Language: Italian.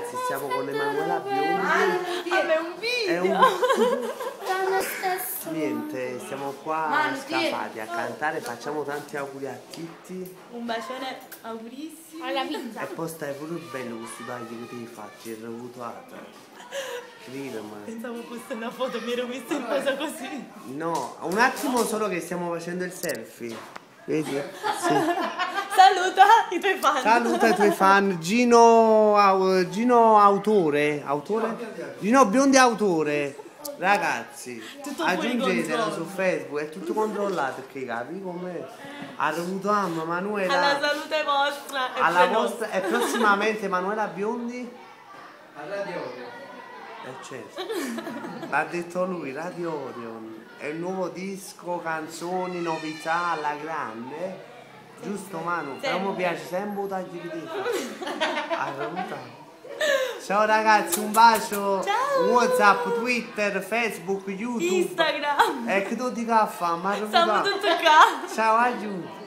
ragazzi, stiamo con Emanuela Biondi. Vabbè, un video! Niente, stiamo qua scappati a cantare, facciamo tanti auguri a Titti. Un bacione, augurissimi. Alla vita. E poi stai pure bello questi tagli che ti hai fatti, è revutuata. Pensavo fosse una foto, mi ero messa in posa così. No, un attimo solo che stiamo facendo il selfie. Vedi? Sì. Saluta i tuoi fan. Saluta i tuoi fan. Gino autore. Gino Biondi autore. Ragazzi, Tutto aggiungetelo fuori su Facebook, è tutto controllato perché capi come ha avuto Manuela. Alla salute vostra Alla vostra e prossimamente Emanuela Biondi A Radio Orion. certo. L'ha detto lui, Radio Orion. È il nuovo disco, canzoni, novità alla grande. Giusto Manu? Però mi piace sempre tagli di te. Ciao ragazzi, un bacio. Ciao. WhatsApp, Twitter, Facebook, YouTube. Instagram. E che tu dica a fare? Siamo tutto qua. Ciao, aiuto.